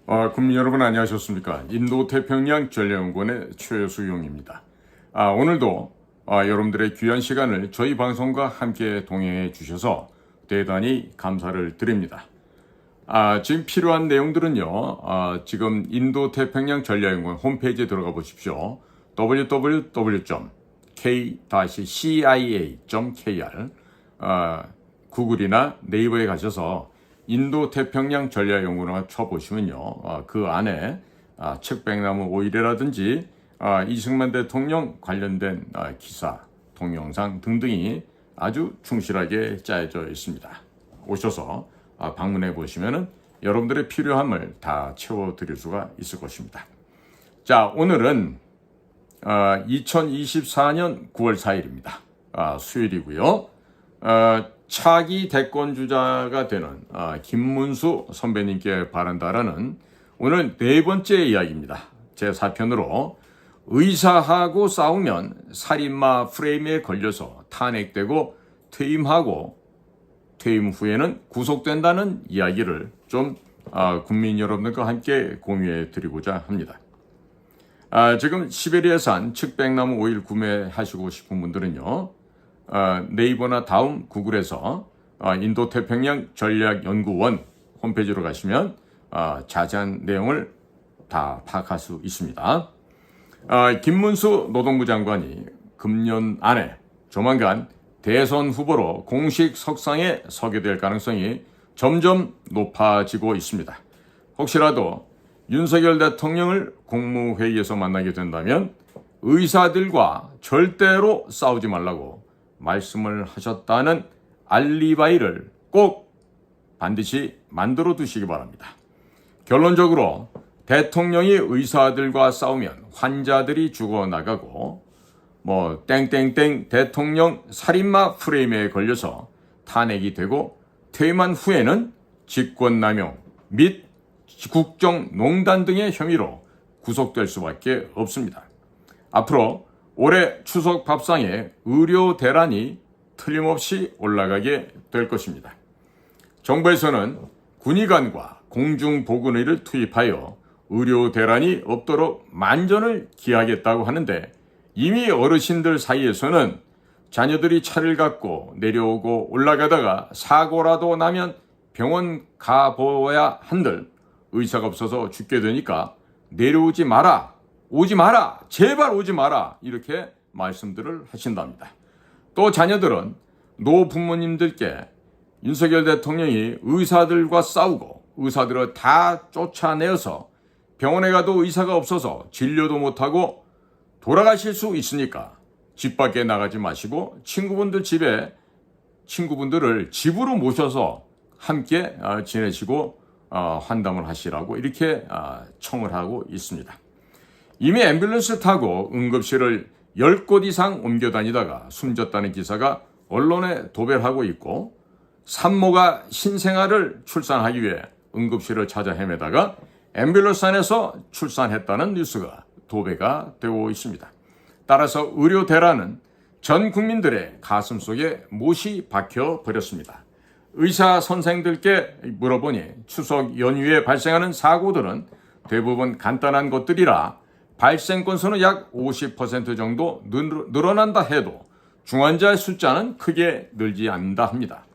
국민 여러분 안녕하셨습니까? 인도태평양 전략연구원의 최수용입니다. 오늘도 여러분들의 귀한 시간을 저희 방송과 함께 동행해 주셔서 대단히 감사를 드립니다. 지금 필요한 내용들은요, 지금 인도태평양 전략연구원 홈페이지에 들어가 보십시오. www.k-cia.kr 구글이나 네이버에 가셔서 인도태평양 전략연구원을 쳐보시면요, 그 안에 측백나무 오일이라든지 이승만 대통령 관련된 기사, 동영상 등등이 아주 충실하게 짜여져 있습니다. 오셔서 방문해 보시면은 여러분들의 필요함을 다 채워드릴 수가 있을 것입니다. 자, 오늘은 2024년 9월 4일입니다. 수요일이고요. 차기 대권주자가 되는 김문수 선배님께 바란다라는 오늘 네 번째 이야기입니다. 제 4편으로 의사하고 싸우면 살인마 프레임에 걸려서 탄핵되고 퇴임하고 퇴임 후에는 구속된다는 이야기를 좀 국민 여러분들과 함께 공유해 드리고자 합니다. 지금 시베리아산 측백나무 오일 구매하시고 싶은 분들은요, 네이버나 다음 구글에서 인도태평양 전략연구원 홈페이지로 가시면 자세한 내용을 다 파악할 수 있습니다. 김문수 노동부 장관이 금년 안에 조만간 대선 후보로 공식 석상에 서게 될 가능성이 점점 높아지고 있습니다. 혹시라도 윤석열 대통령을 국무회의에서 만나게 된다면 의사들과 절대로 싸우지 말라고 말씀을 하셨다는 알리바이를 꼭 반드시 만들어 두시기 바랍니다. 결론적으로 대통령이 의사들과 싸우면 환자들이 죽어나가고 땡땡땡 대통령 살인마 프레임에 걸려서 탄핵이 되고 퇴임한 후에는 직권남용 및 국정농단 등의 혐의로 구속될 수밖에 없습니다. 앞으로 올해 추석 밥상에 의료 대란이 틀림없이 올라가게 될 것입니다. 정부에서는 군의관과 공중보건의를 투입하여 의료 대란이 없도록 만전을 기하겠다고 하는데 이미 어르신들 사이에서는 자녀들이 차를 갖고 내려오고 올라가다가 사고라도 나면 병원 가보아야 한들 의사가 없어서 죽게 되니까 내려오지 마라, 오지 마라, 제발 오지 마라 이렇게 말씀들을 하신답니다. 또 자녀들은 노부모님들께 윤석열 대통령이 의사들과 싸우고 의사들을 다 쫓아내어서 병원에 가도 의사가 없어서 진료도 못하고 돌아가실 수 있으니까 집 밖에 나가지 마시고 친구분들을 집으로 모셔서 함께 지내시고 환담을 하시라고 이렇게 청을 하고 있습니다. 이미 앰뷸런스 타고 응급실을 10곳 이상 옮겨 다니다가 숨졌다는 기사가 언론에 도배하고 있고 산모가 신생아를 출산하기 위해 응급실을 찾아 헤매다가 앰뷸런스 안에서 출산했다는 뉴스가 도배가 되고 있습니다. 따라서 의료 대란은 전 국민들의 가슴 속에 못이 박혀 버렸습니다. 의사 선생들께 물어보니 추석 연휴에 발생하는 사고들은 대부분 간단한 것들이라 발생 건수는 약 50% 정도 늘어난다 해도 중환자의 숫자는 크게 늘지 않는다 합니다.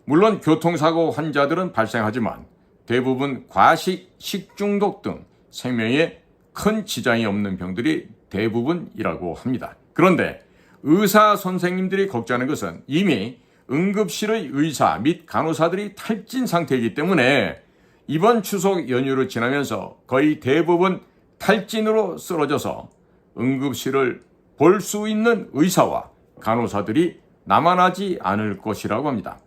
물론 교통사고 환자들은 발생하지만 대부분 과식, 식중독 등 생명에 큰 지장이 없는 병들이 대부분이라고 합니다. 그런데 의사 선생님들이 걱정하는 것은 이미 응급실의 의사 및 간호사들이 탈진 상태이기 때문에 이번 추석 연휴를 지나면서 거의 대부분 탈진으로 쓰러져서 응급실을 볼 수 있는 의사와 간호사들이 남아나지 않을 것이라고 합니다.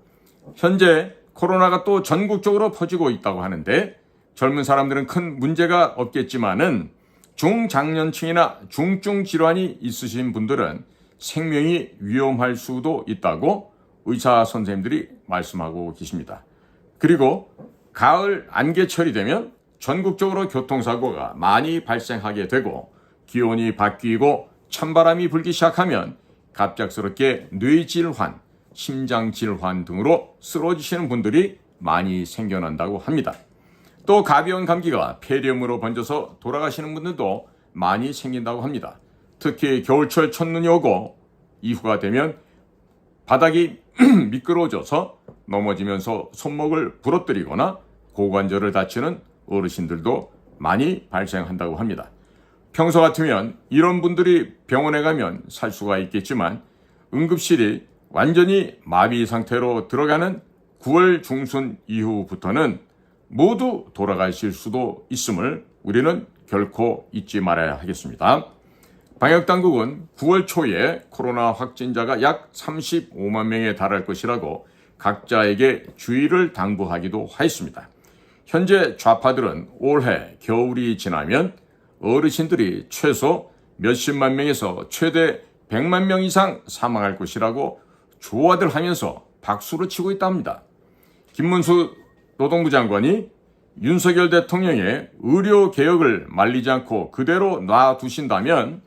현재 코로나가 또 전국적으로 퍼지고 있다고 하는데 젊은 사람들은 큰 문제가 없겠지만은 중장년층이나 중증 질환이 있으신 분들은 생명이 위험할 수도 있다고 의사 선생님들이 말씀하고 계십니다. 그리고 가을 안개철이 되면 전국적으로 교통사고가 많이 발생하게 되고 기온이 바뀌고 찬바람이 불기 시작하면 갑작스럽게 뇌질환, 심장질환 등으로 쓰러지시는 분들이 많이 생겨난다고 합니다. 또 가벼운 감기가 폐렴으로 번져서 돌아가시는 분들도 많이 생긴다고 합니다. 특히 겨울철 첫눈이 오고 이후가 되면 바닥이 미끄러워져서 넘어지면서 손목을 부러뜨리거나 고관절을 다치는 어르신들도 많이 발생한다고 합니다. 평소 같으면 이런 분들이 병원에 가면 살 수가 있겠지만 응급실이 완전히 마비 상태로 들어가는 9월 중순 이후부터는 모두 돌아가실 수도 있음을 우리는 결코 잊지 말아야 하겠습니다. 방역당국은 9월 초에 코로나 확진자가 약 35만 명에 달할 것이라고 각자에게 주의를 당부하기도 하였습니다. 현재 좌파들은 올해 겨울이 지나면 어르신들이 최소 몇십만 명에서 최대 100만 명 이상 사망할 것이라고 조화들 하면서 박수를 치고 있답니다. 김문수 노동부 장관이 윤석열 대통령의 의료개혁을 말리지 않고 그대로 놔두신다면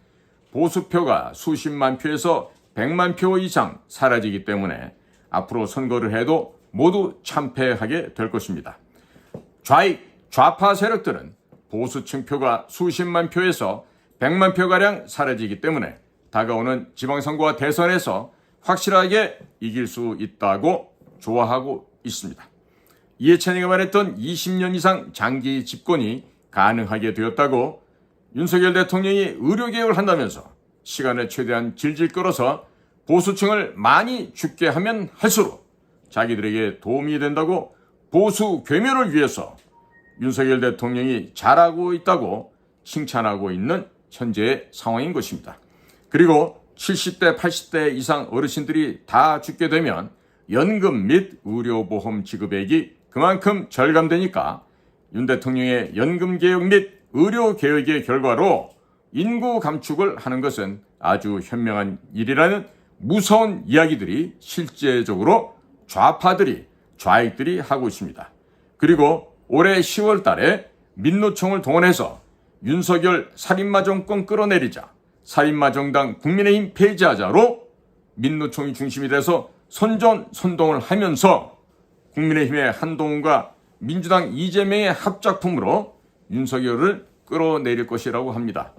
보수표가 수십만 표에서 100만 표 이상 사라지기 때문에 앞으로 선거를 해도 모두 참패하게 될 것입니다. 좌파 세력들은 보수층 표가 수십만 표에서 100만 표가량 사라지기 때문에 다가오는 지방선거와 대선에서 확실하게 이길 수 있다고 좋아하고 있습니다. 이해찬이가 말했던 20년 이상 장기 집권이 가능하게 되었다고 윤석열 대통령이 의료개혁을 한다면서 시간을 최대한 질질 끌어서 보수층을 많이 죽게 하면 할수록 자기들에게 도움이 된다고 보수 괴멸을 위해서 윤석열 대통령이 잘하고 있다고 칭찬하고 있는 현재의 상황인 것입니다. 그리고 70대, 80대 이상 어르신들이 다 죽게 되면 연금 및 의료보험 지급액이 그만큼 절감되니까 윤 대통령의 연금개혁 및 의료개혁의 결과로 인구 감축을 하는 것은 아주 현명한 일이라는 무서운 이야기들이 실제적으로 좌익들이 하고 있습니다. 그리고 올해 10월 달에 민노총을 동원해서 윤석열 살인마 정권 끌어내리자, 살인마 정당 국민의힘 폐지하자로 민노총이 중심이 돼서 선동을 하면서 국민의힘의 한동훈과 민주당 이재명의 합작품으로 윤석열을 끌어내릴 것이라고 합니다.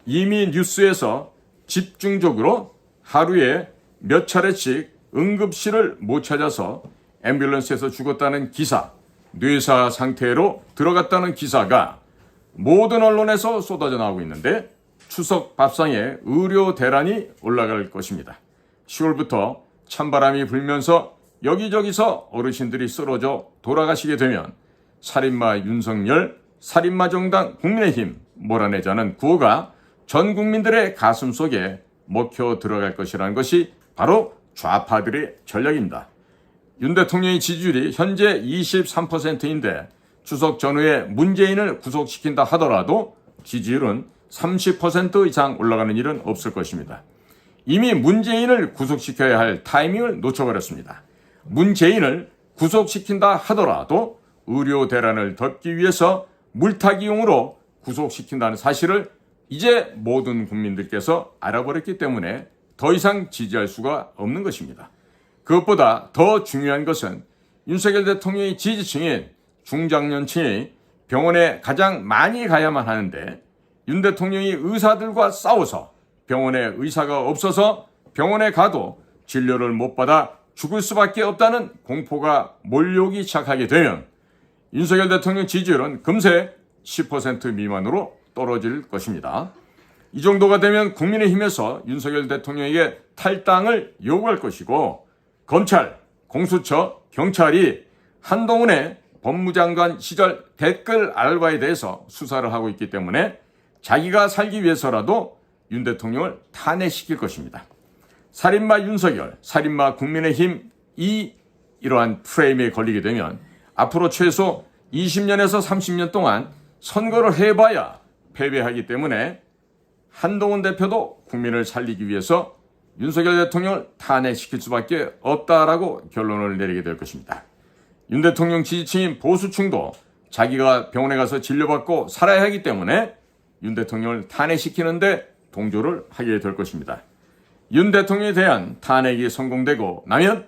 이미 뉴스에서 집중적으로 하루에 몇 차례씩 응급실을 못 찾아서 앰뷸런스에서 죽었다는 기사, 뇌사 상태로 들어갔다는 기사가 모든 언론에서 쏟아져 나오고 있는데 추석 밥상에 의료 대란이 올라갈 것입니다. 10월부터 찬바람이 불면서 여기저기서 어르신들이 쓰러져 돌아가시게 되면 살인마 윤석열, 살인마 정당 국민의힘 몰아내자는 구호가 전 국민들의 가슴 속에 먹혀 들어갈 것이라는 것이 바로 좌파들의 전략입니다. 윤 대통령의 지지율이 현재 23%인데 추석 전후에 문재인을 구속시킨다 하더라도 지지율은 30% 이상 올라가는 일은 없을 것입니다. 이미 문재인을 구속시켜야 할 타이밍을 놓쳐버렸습니다. 문재인을 구속시킨다 하더라도 의료 대란을 덮기 위해서 물타기용으로 구속시킨다는 사실을 이제 모든 국민들께서 알아버렸기 때문에 더 이상 지지할 수가 없는 것입니다. 그것보다 더 중요한 것은 윤석열 대통령의 지지층인 중장년층이 병원에 가장 많이 가야만 하는데 윤 대통령이 의사들과 싸워서 병원에 의사가 없어서 병원에 가도 진료를 못 받아 죽을 수밖에 없다는 공포가 몰려오기 시작하게 되면 윤석열 대통령 지지율은 금세 10% 미만으로 떨어질 것입니다. 이 정도가 되면 국민의힘에서 윤석열 대통령에게 탈당을 요구할 것이고 검찰, 공수처, 경찰이 한동훈의 법무장관 시절 댓글 알바에 대해서 수사를 하고 있기 때문에 자기가 살기 위해서라도 윤 대통령을 탄핵시킬 것입니다. 살인마 윤석열, 살인마 국민의힘 이러한 프레임에 걸리게 되면 앞으로 최소 20년에서 30년 동안 선거를 해봐야 패배하기 때문에 한동훈 대표도 국민을 살리기 위해서 윤석열 대통령을 탄핵시킬 수밖에 없다라고 결론을 내리게 될 것입니다. 윤 대통령 지지층인 보수층도 자기가 병원에 가서 진료받고 살아야 하기 때문에 윤 대통령을 탄핵시키는데 동조를 하게 될 것입니다. 윤 대통령에 대한 탄핵이 성공되고 나면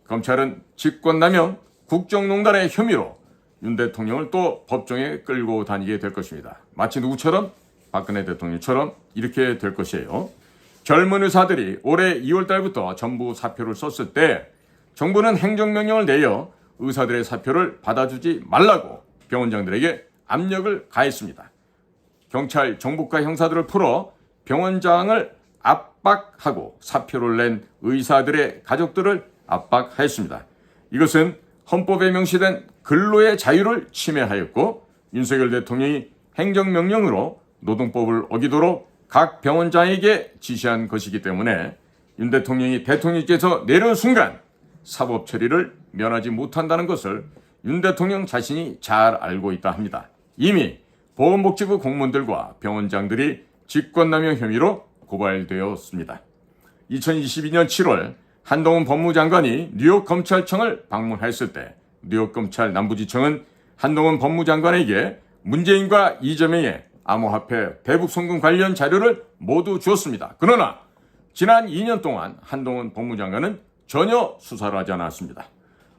검찰은 직권남용, 국정농단의 혐의로 윤 대통령을 또 법정에 끌고 다니게 될 것입니다. 마치 누구처럼? 박근혜 대통령처럼 이렇게 될 것이에요. 젊은 의사들이 올해 2월 달부터 전부 사표를 썼을 때 정부는 행정명령을 내려 의사들의 사표를 받아주지 말라고 병원장들에게 압력을 가했습니다. 경찰, 정보과 형사들을 풀어 병원장을 압박하고 사표를 낸 의사들의 가족들을 압박하였습니다. 이것은 헌법에 명시된 근로의 자유를 침해하였고 윤석열 대통령이 행정명령으로 노동법을 어기도록 각 병원장에게 지시한 것이기 때문에 윤 대통령이 대통령께서 내려온 순간 사법 처리를 면하지 못한다는 것을 윤 대통령 자신이 잘 알고 있다 합니다. 이미 보건복지부 공무원들과 병원장들이 직권남용 혐의로 고발되었습니다. 2022년 7월 한동훈 법무장관이 뉴욕 검찰청을 방문했을 때 뉴욕 검찰 남부지청은 한동훈 법무장관에게 문재인과 이재명의 암호화폐 대북 송금 관련 자료를 모두 주었습니다. 그러나 지난 2년 동안 한동훈 법무장관은 전혀 수사를 하지 않았습니다.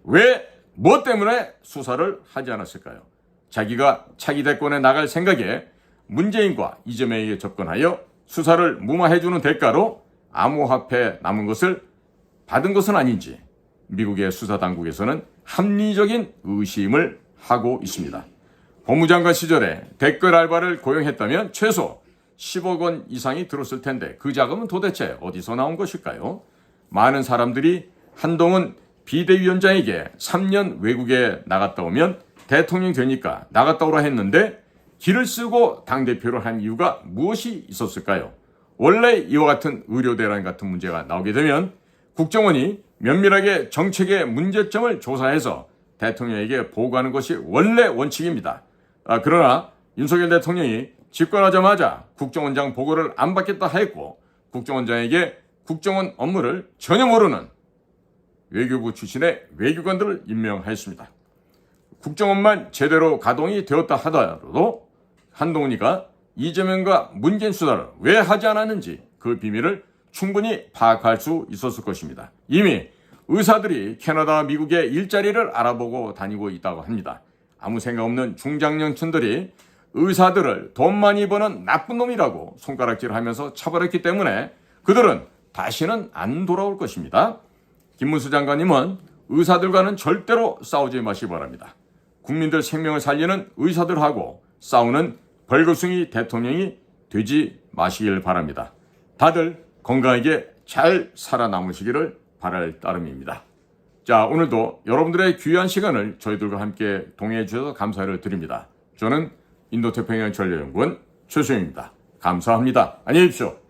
왜, 뭐 때문에 수사를 하지 않았을까요? 자기가 차기 대권에 나갈 생각에 문재인과 이재명에게 접근하여 수사를 무마해주는 대가로 암호화폐 남은 것을 받은 것은 아닌지 미국의 수사당국에서는 합리적인 의심을 하고 있습니다. 법무장관 시절에 댓글 알바를 고용했다면 최소 10억 원 이상이 들었을 텐데 그 자금은 도대체 어디서 나온 것일까요? 많은 사람들이 한동훈 비대위원장에게 3년 외국에 나갔다 오면 대통령 되니까 나갔다 오라 했는데 길을 쓰고 당대표를 한 이유가 무엇이 있었을까요? 원래 이와 같은 의료대란 같은 문제가 나오게 되면 국정원이 면밀하게 정책의 문제점을 조사해서 대통령에게 보고하는 것이 원래 원칙입니다. 그러나 윤석열 대통령이 집권하자마자 국정원장 보고를 안 받겠다 했고 국정원장에게 국정원 업무를 전혀 모르는 외교부 출신의 외교관들을 임명하였습니다. 국정원만 제대로 가동이 되었다 하더라도 한동훈이가 이재명과 문재인 수사를 왜 하지 않았는지 그 비밀을 충분히 파악할 수 있었을 것입니다. 이미 의사들이 캐나다와 미국의 일자리를 알아보고 다니고 있다고 합니다. 아무 생각 없는 중장년층들이 의사들을 돈 많이 버는 나쁜 놈이라고 손가락질하면서 처벌했기 때문에 그들은 다시는 안 돌아올 것입니다. 김문수 장관님은 의사들과는 절대로 싸우지 마시기 바랍니다. 국민들 생명을 살리는 의사들하고 싸우는 벌거숭이 대통령이 되지 마시길 바랍니다. 다들 건강하게 잘 살아남으시기를 바랄 따름입니다. 자, 오늘도 여러분들의 귀한 시간을 저희들과 함께 동행해 주셔서 감사를 드립니다. 저는 인도태평양 전략연구원 최수영입니다. 감사합니다. 안녕히 계십시오.